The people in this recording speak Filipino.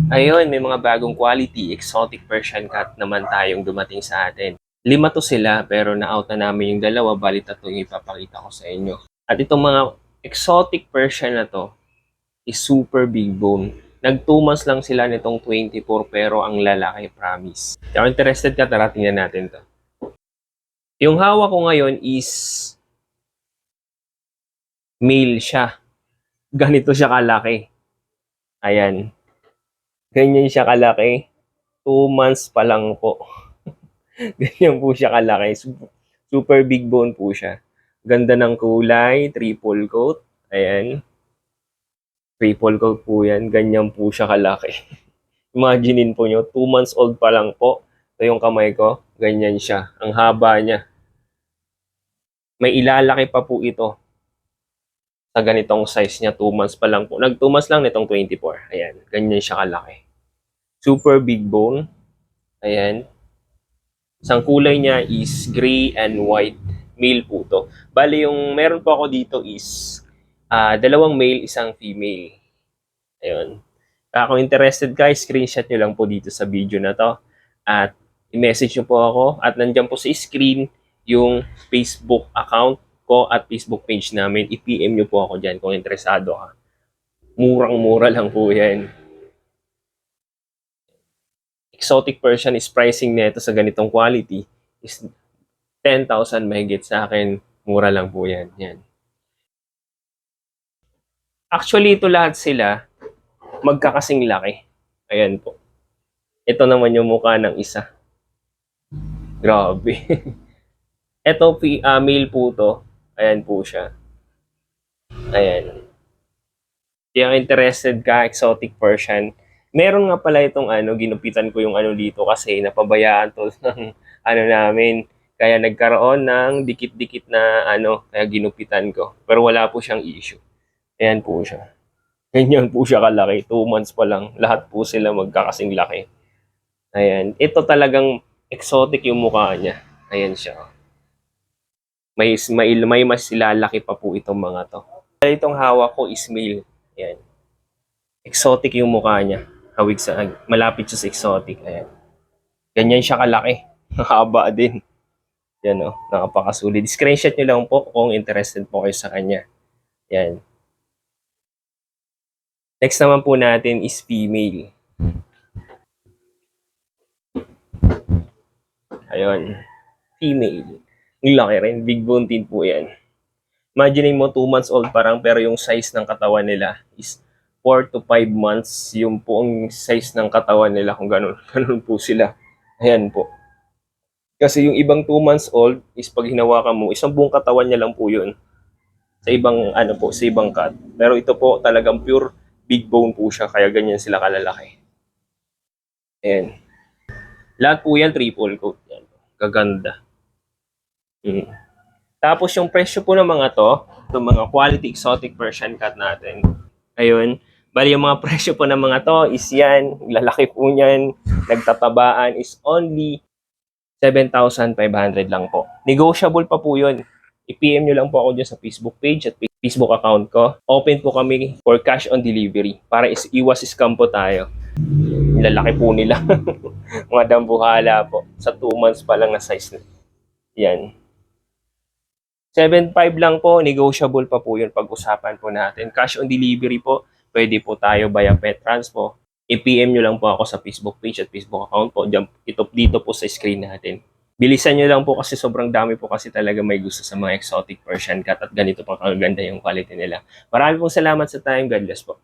Ayun, may mga bagong quality, exotic Persian cat naman tayong dumating sa atin. 5 to sila pero na-out na namin yung dalawa, bali 3 yung ipapakita ko sa inyo. At itong mga exotic Persian na to is super big bone. Nag 2 months lang sila nitong 24 pero ang lalaki, promise. Kung interested ka, tara tingnan natin to. Yung hawak ko ngayon is male siya. Ganito siya kalaki. Ayan. Ganyan siya kalaki. 2 months pa lang po. Ganyan po siya kalaki. Super big bone po siya. Ganda ng kulay, triple coat. Ayan. Triple coat po yan. Ganyan po siya kalaki. Imaginein po nyo, 2 months old pa lang po. Ito yung kamay ko. Ganyan siya. Ang haba niya. May ilalaki pa po ito sa ganitong size niya. 2 months pa lang po. Nag 2 months lang nitong 24. Ayan. Ganyan siya kalaki. Super big bone. Ayan. Ang kulay niya is gray and white. Male po to. Bali, yung meron po ako dito is 2 male, 1 female. Ayun. Kung interested ka, screenshot nyo lang po dito sa video na to. At i-message nyo po ako. At nandyan po sa screen yung Facebook account ko at Facebook page namin. I-PM nyo po ako dyan kung interesado ka. Murang-mura lang po yan. Exotic Persian is pricing nito sa ganitong quality is 10,000 mahigit sa akin. Mura lang po yan. Yan. Actually, ito lahat sila magkakasing laki. Ayan po. Ito naman yung mukha ng isa. Grabe. Ito, male po to. Ayan po siya. Ayan. Kaya interested ka, exotic Persian. Meron nga pala itong ginupitan ko yung dito kasi napabayaan to ng namin. Kaya nagkaroon ng dikit-dikit na kaya ginupitan ko. Pero wala po siyang issue. Ayan po siya. Ganyan po siya kalaki. 2 months pa lang. Lahat po sila magkakasing laki. Ayan. Ito talagang exotic yung mukha niya. Ayan siya. May mas lalaki pa po itong mga to. Itong hawak ko is male. Ayan. Exotic yung mukha niya. Hawig sa, malapit siya sa exotic. Ayan. Ganyan siya kalaki. Haba din. Yan o. Nakapakasulid. Screenshot nyo lang po kung interested po kayo sa kanya. Yan. Next naman po natin is female. Ayun. Female. Ang laki rin. Big bone din po yan. Imagine mo 2 months old parang pero yung size ng katawan nila is 4 to 5 months. Yung po ang size ng katawan nila kung ganun. Ganun po sila. Ayan po. Kasi yung ibang 2 months old is pag hinawakan mo, isang buong katawan niya lang po yun. Sa ibang sa ibang cat. Pero ito po talagang pure big bone po siya kaya ganyan sila kalalaki. Ayan. Lahat po yan triple coat yan. Kaganda. Tapos yung presyo po ng mga to, itong mga quality exotic Persian cat natin. Ayun. Bali yung mga presyo po ng mga to is yan, lalaki po niyan, nagtatabaan is only 7,500 lang po. Negotiable pa po yun. I-PM nyo lang po ako dyan sa Facebook page at Facebook account ko. Open po kami for cash on delivery para iwas scam po tayo. Lalaki po nila. Mga dambuhala po. Sa 2 months pa lang na size. Yan. 7.5 lang po. Negotiable pa po yun. Pag-usapan po natin. Cash on delivery po. Pwede po tayo via PetTranspo. I-PM nyo lang po ako sa Facebook page at Facebook account po. Dito po sa screen natin. Bilisan nyo lang po kasi sobrang dami po kasi talaga may gusto sa mga exotic Persian cat at ganito pa kaganda yung quality nila. Maraming pong salamat sa time. God bless po.